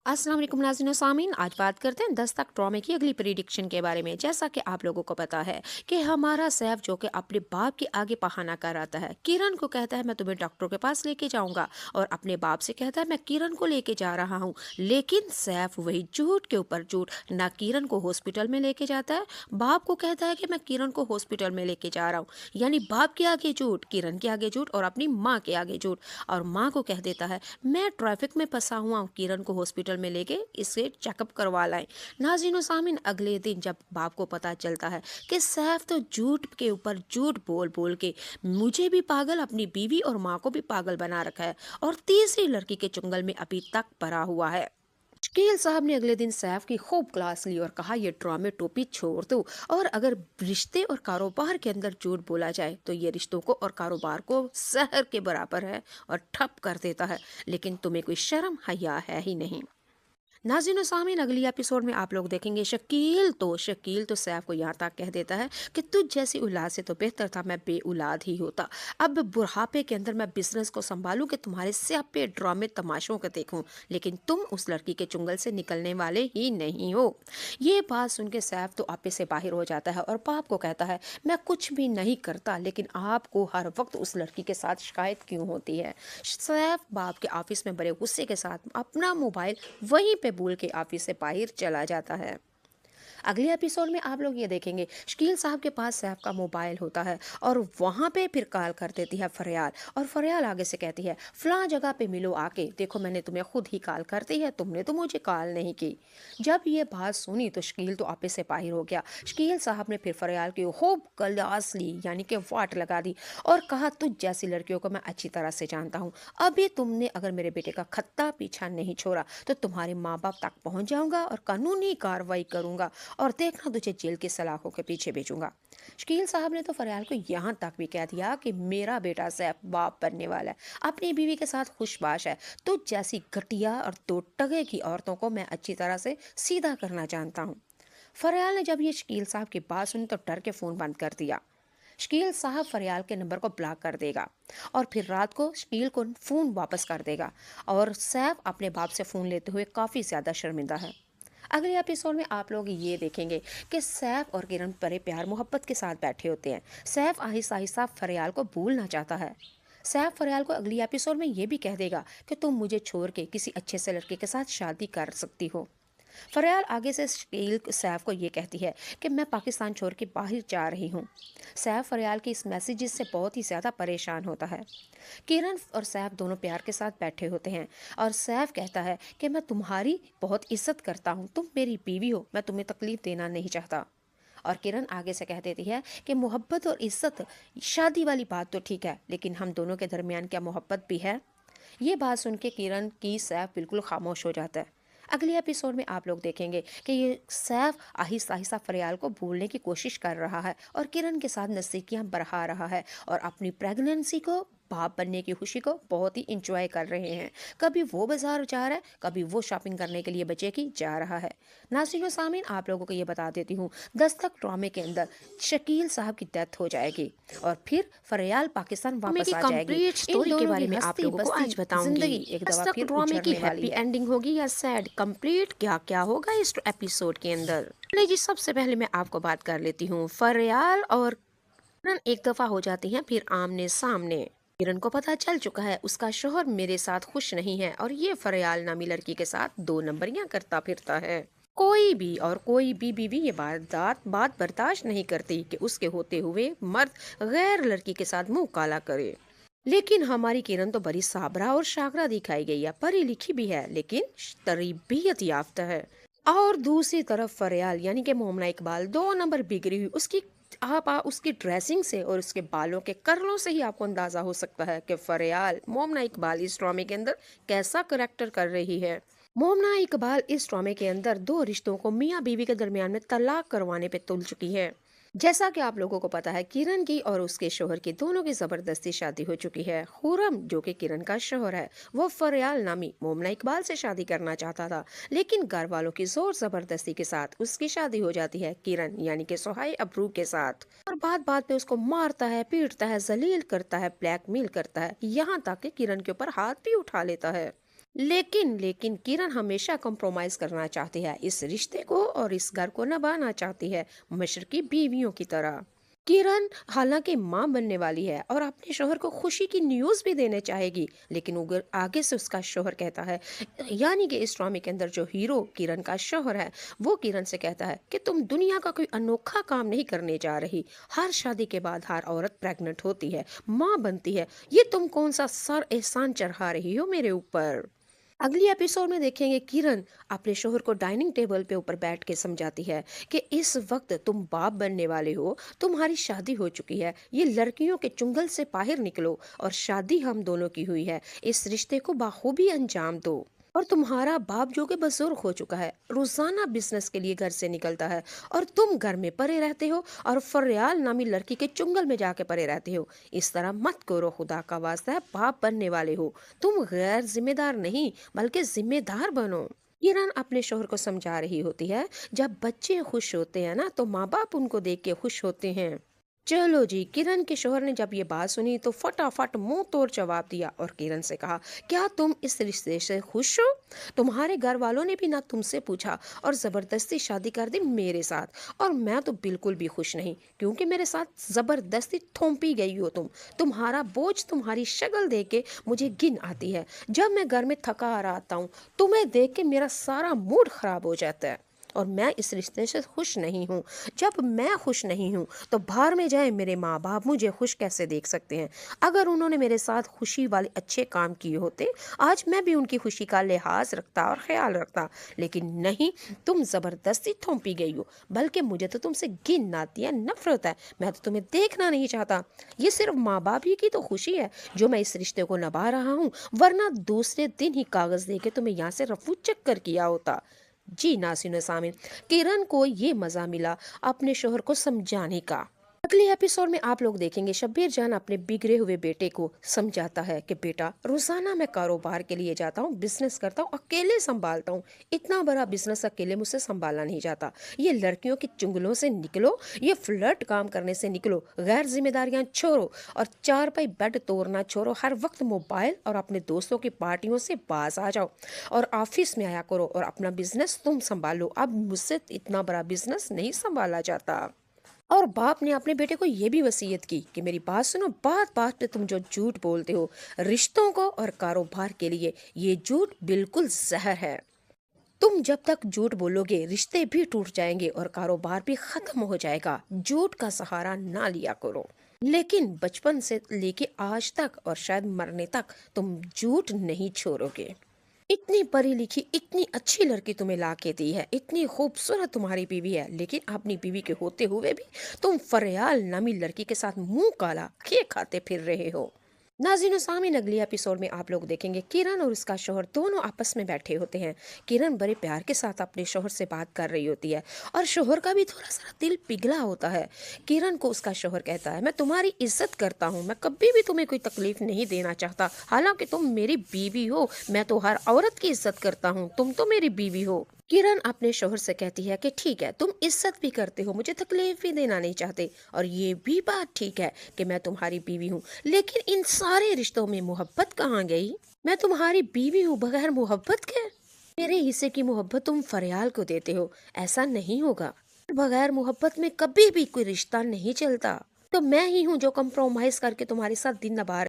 अस्सलाम वालेकुम नाज़रीन व सामीन। आज बात करते हैं 10 तक ट्रॉमे की अगली प्रिडिक्शन के बारे में। जैसा कि आप लोगों को पता है कि हमारा सैफ जो कि अपने बाप के आगे बहाना कर आता है, किरण को कहता है मैं तुम्हें डॉक्टर के पास लेके जाऊंगा, और अपने बाप से कहता है मैं किरण को लेके जा रहा हूँ। लेकिन सैफ वही झूठ के ऊपर झूठ, ना किरण को हॉस्पिटल में लेके जाता है, बाप को कहता है कि मैं किरण को हॉस्पिटल में लेके जा रहा हूँ। यानी बाप के आगे झूठ, किरण के आगे झूठ और अपनी माँ के आगे झूठ। और माँ को कह देता है मैं ट्रैफिक में फंसा हुआ हूँ, किरण को हॉस्पिटल में लेके इसे चेकअप करवा लाएं। नाज़रीन व सामीन, अगले दिन जब बाप को पता चलता है कि सैफ तो झूठ के ऊपर झूठ बोल बोल के मुझे भी पागल, अपनी बीवी और माँ को भी पागल बना रखा है, और तीसरी लड़की के चुंगल में अभी तक पड़ा हुआ है। शकील साहब ने अगले दिन सैफ की खूब क्लास ली और कहा ये ड्रामे टोपी छोड़ दो, और अगर रिश्ते और कारोबार के अंदर झूठ बोला जाए तो ये रिश्तों को और कारोबार को जहर के बराबर है और ठप कर देता है। लेकिन तुम्हें कोई शर्म हया है ही नहीं। नाज़रीन व सामीन, अगली एपिसोड में आप लोग देखेंगे शकील तो सैफ को यहाँ तक कह देता है कि तुझ जैसी औलाद से तो बेहतर था मैं बे औलाद ही होता। अब बुढ़ापे के अंदर मैं बिजनेस को संभालूं कि तुम्हारे स्यापे ड्रामे तमाशों को देखूं, लेकिन तुम उस लड़की के चुंगल से निकलने वाले ही नहीं हो। ये बात सुन के सैफ तो आपे से बाहर हो जाता है और बाप को कहता है मैं कुछ भी नहीं करता, लेकिन आपको हर वक्त उस लड़की के साथ शिकायत क्यों होती है। सैफ बाप के ऑफिस में बड़े गुस्से के साथ अपना मोबाइल वहीं पे भूल के ऑफिस से बाहर चला जाता है। अगले एपिसोड में आप लोग ये देखेंगे शकील साहब के पास सैफ का मोबाइल होता है और वहाँ पे फिर कॉल कर देती है फरियाल, और फरियाल आगे से कहती है फलां जगह पे मिलो आके, देखो मैंने तुम्हें खुद ही कॉल कर दी है, तुमने तो मुझे कॉल नहीं की। जब ये बात सुनी तो शकील तो आपे से बाहर हो गया। शकील साहब ने फिर फरियाल की खूब क्लास ली, यानी कि वाट लगा दी, और कहा तुझ जैसी लड़कियों को मैं अच्छी तरह से जानता हूँ, अभी तुमने अगर मेरे बेटे का खत्ता पीछा नहीं छोड़ा तो तुम्हारे माँ बाप तक पहुँच जाऊंगा और कानूनी कार्रवाई करूंगा, और देखना तुझे जेल की सलाखों के पीछे भेजूंगा। शकील साहब ने तो फरियाल को यहाँ तक भी कह दिया कि मेरा बेटा सैफ बाप बनने वाला है, अपनी बीवी के साथ खुशबाश है, तो जैसी घटिया और दो टगे की औरतों को मैं अच्छी तरह से सीधा करना जानता हूँ। फरियाल ने जब ये शकील साहब की बात सुनी तो डर के फ़ोन बंद कर दिया। शकील साहब फरियाल के नंबर को ब्लॉक कर देगा और फिर रात को शकील को फ़ोन वापस कर देगा, और सैफ अपने बाप से फ़ोन लेते हुए काफ़ी ज़्यादा शर्मिंदा है। अगले एपिसोड में आप लोग ये देखेंगे कि सैफ और किरण बड़े प्यार मोहब्बत के साथ बैठे होते हैं। सैफ आहिस्ता आहिस्ता फरियाल को भूलना चाहता है। सैफ फरियाल को अगली एपिसोड में ये भी कह देगा कि तुम मुझे छोड़ के किसी अच्छे से लड़के के साथ शादी कर सकती हो। फरियाल आगे से शकील सैफ को ये कहती है कि मैं पाकिस्तान छोड़ के बाहर जा रही हूँ। सैफ फरियाल के इस मैसेजेस से बहुत ही ज़्यादा परेशान होता है। किरण और सैफ दोनों प्यार के साथ बैठे होते हैं और सैफ कहता है कि मैं तुम्हारी बहुत इज्जत करता हूँ, तुम मेरी बीवी हो, मैं तुम्हें तकलीफ देना नहीं चाहता। और किरण आगे से कह देती है कि मोहब्बत और इज्जत, शादी वाली बात तो ठीक है, लेकिन हम दोनों के दरमियान क्या मोहब्बत भी है। ये बात सुन के किरण की सैफ बिल्कुल खामोश हो जाता है। अगले एपिसोड में आप लोग देखेंगे कि ये सैफ आहिस्ता आहिस्ता फरियाल को भूलने की कोशिश कर रहा है और किरण के साथ नज़दीकियाँ बढ़ा रहा है, और अपनी प्रेगनेंसी को, बाप बनने की खुशी को बहुत ही इंजॉय कर रहे हैं। कभी वो बाजार जा रहा है, कभी वो शॉपिंग करने के लिए बच्चे की जा रहा है। नाज़रीन व सामीन, आप लोगों को ये बता देती हूँ, दस्तक ड्रामे के अंदर शकील साहब की डेथ हो जाएगी और फिर फरियाल पाकिस्तान वापस आ जाएगी। कंप्लीट स्टोरी के बारे में आप लोगों को आज बताऊंगी। जिंदगी एक दफा दस्तक फिर ड्रामे की उजड़ने वाली हैप्पी है। एंडिंग होगी या सैड, कंप्लीट क्या क्या होगा इस एपिसोड के अंदर। चलिए जी, सबसे पहले मैं आपको बात कर लेती हूँ। फरियाल और किरण एक दफा हो जाती हैं फिर आमने सामने। किरण को पता चल चुका है उसका शोहर मेरे साथ खुश नहीं है, और ये फरियाल नामी लड़की के साथ दो नंबरियां करता फिरता है। कोई भी बीवी ये बात बर्दाश्त नहीं करती कि उसके होते हुए मर्द गैर लड़की के साथ मुंह काला करे। लेकिन हमारी किरण तो बड़ी साबरा और शाकरा दिखाई गई है, पढ़ी लिखी भी है लेकिन तरबियत याफ्ता है। और दूसरी तरफ फरियाल यानी कि मोमना इकबाल दो नंबर बिगड़ी हुई, उसकी ड्रेसिंग से और उसके बालों के कर्लों से ही आपको अंदाजा हो सकता है कि फरियाल मोमना इकबाल इस ड्रामे के अंदर कैसा करेक्टर कर रही है। मोमना इकबाल इस ड्रामे के अंदर दो रिश्तों को मियाँ बीवी के दरमियान में तलाक करवाने पे तुल चुकी है। जैसा कि आप लोगों को पता है, किरण की और उसके शोहर की दोनों की जबरदस्ती शादी हो चुकी है। खुरम जो कि किरण का शोहर है, वो फरियाल नामी मोमना इकबाल से शादी करना चाहता था, लेकिन घर वालों की जोर जबरदस्ती के साथ उसकी शादी हो जाती है किरण यानी कि सोहाई अबरू के साथ। और बात बात पे उसको मारता है, पीटता है, जलील करता है, ब्लैकमेल करता है, यहाँ तक कि किरण के ऊपर हाथ भी उठा लेता है। लेकिन लेकिन किरण हमेशा कॉम्प्रोमाइज करना चाहती है, इस रिश्ते को और इस घर को निभाना चाहती है, मिस्र की बीवियों की तरह। किरण हालांकि माँ बनने वाली है और अपने शोहर को खुशी की न्यूज़ भी देने चाहेगी, लेकिन उगर आगे से उसका शोहर कहता है, यानी कि इस ड्रामे के अंदर जो हीरो किरण का शोहर है, वो किरण से कहता है कि तुम दुनिया का कोई अनोखा काम नहीं करने जा रही। हर शादी के बाद हर औरत प्रेग्नेंट होती है, माँ बनती है, ये तुम कौन सा सर एहसान चढ़ा रही हो मेरे ऊपर। अगली एपिसोड में देखेंगे किरण अपने शोहर को डाइनिंग टेबल पे ऊपर बैठ के समझाती है कि इस वक्त तुम बाप बनने वाले हो, तुम्हारी शादी हो चुकी है, ये लड़कियों के चुंगल से बाहर निकलो और शादी हम दोनों की हुई है, इस रिश्ते को बाखूबी अंजाम दो। और तुम्हारा बाप जो कि बुजुर्ग हो चुका है, रोजाना बिजनेस के लिए घर से निकलता है और तुम घर में पड़े रहते हो और फरियाल नामी लड़की के चुंगल में जाके पड़े रहते हो। इस तरह मत करो, खुदा का वास्ता है, बाप बनने वाले हो, तुम गैर जिम्मेदार नहीं बल्कि जिम्मेदार बनो। किरण अपने शोहर को समझा रही होती है, जब बच्चे खुश होते हैं ना तो माँ बाप उनको देख के खुश होते हैं। चलो जी, किरण के शोहर ने जब ये बात सुनी तो फटाफट मुंह तोड़ जवाब दिया और किरण से कहा, क्या तुम इस रिश्ते से खुश हो? तुम्हारे घर वालों ने भी ना तुमसे पूछा और जबरदस्ती शादी कर दी मेरे साथ, और मैं तो बिल्कुल भी खुश नहीं, क्योंकि मेरे साथ जबरदस्ती थोपी गई हो तुम। तुम्हारा बोझ, तुम्हारी शक्ल देख के मुझे घिन आती है। जब मैं घर में थका आ आता हूँ, तुम्हें देख के मेरा सारा मूड खराब हो जाता है और मैं इस रिश्ते से खुश नहीं हूँ। जब मैं खुश नहीं हूँ तो बाहर में जाए मेरे माँ बाप, मुझे खुश कैसे देख सकते हैं? अगर उन्होंने मेरे साथ खुशी वाले अच्छे काम किए होते, आज मैं भी उनकी खुशी का लिहाज रखता और ख्याल रखता, लेकिन नहीं, तुम जबरदस्ती थोपी गई हो। बल्कि मुझे तो तुमसे घिन आती है, नफरत है, मैं तो तुम्हें देखना नहीं चाहता। ये सिर्फ माँ बाप ही की तो खुशी है जो मैं इस रिश्ते को निभा रहा हूँ, वरना दूसरे दिन ही कागज दे के तुम्हें यहाँ से रफू चक्कर किया होता। जी नाज़रीन सामीन, किरण को ये मज़ा मिला अपने शोहर को समझाने का। अगले एपिसोड में आप लोग देखेंगे शब्बीर जान अपने बिगड़े हुए बेटे को समझाता है कि बेटा, रोजाना मैं कारोबार के लिए जाता हूँ, बिजनेस करता हूँ, अकेले संभालता हूँ, इतना बड़ा बिजनेस अकेले मुझसे संभाला नहीं जाता। ये लड़कियों की चुंगलों से निकलो, ये फ्लर्ट काम करने से निकलो, गैर जिम्मेदारियां छोड़ो और चार पाई बेड तोड़ना छोड़ो, हर वक्त मोबाइल और अपने दोस्तों की पार्टियों से बाज आ जाओ और ऑफिस में आया करो और अपना बिजनेस तुम संभालो। अब मुझसे इतना बड़ा बिजनेस नहीं संभाला जाता। और बाप ने अपने बेटे को यह भी वसीयत की कि मेरी बात सुनो, बात बात पे तुम जो झूठ बोलते हो रिश्तों को और कारोबार के लिए, ये झूठ बिल्कुल जहर है। तुम जब तक झूठ बोलोगे रिश्ते भी टूट जाएंगे और कारोबार भी खत्म हो जाएगा। झूठ का सहारा ना लिया करो। लेकिन बचपन से लेके आज तक और शायद मरने तक तुम झूठ नहीं छोड़ोगे। इतनी पढ़ी लिखी, इतनी अच्छी लड़की तुम्हें ला के दी है, इतनी खूबसूरत तुम्हारी बीवी है, लेकिन अपनी बीवी के होते हुए भी तुम फरियाल नामी लड़की के साथ मुंह काला किए खाते फिर रहे हो। नाज़रीन सामीन, अगली एपिसोड में आप लोग देखेंगे किरण और उसका शोहर दोनों आपस में बैठे होते हैं। किरण बड़े प्यार के साथ अपने शोहर से बात कर रही होती है और शोहर का भी थोड़ा सा दिल पिघला होता है। किरण को उसका शोहर कहता है, मैं तुम्हारी इज्जत करता हूँ, मैं कभी भी तुम्हें कोई तकलीफ नहीं देना चाहता, हालांकि तुम मेरी बीवी हो, मैं तो हर औरत की इज्जत करता हूँ, तुम तो मेरी बीवी हो। किरण अपने शोहर से कहती है कि ठीक है, तुम इज्जत भी करते हो, मुझे तकलीफ भी देना नहीं चाहते, और ये भी बात ठीक है कि मैं तुम्हारी बीवी हूँ, लेकिन इन सारे रिश्तों में मोहब्बत कहाँ गई? मैं तुम्हारी बीवी हूँ बगैर मोहब्बत के? मेरे हिस्से की मोहब्बत तुम फरियाल को देते हो, ऐसा नहीं होगा। बगैर मोहब्बत में कभी भी कोई रिश्ता नहीं चलता। तो मैं ही हूँ जो कम्प्रोमाइज करके तुम्हारे साथ दिन नभा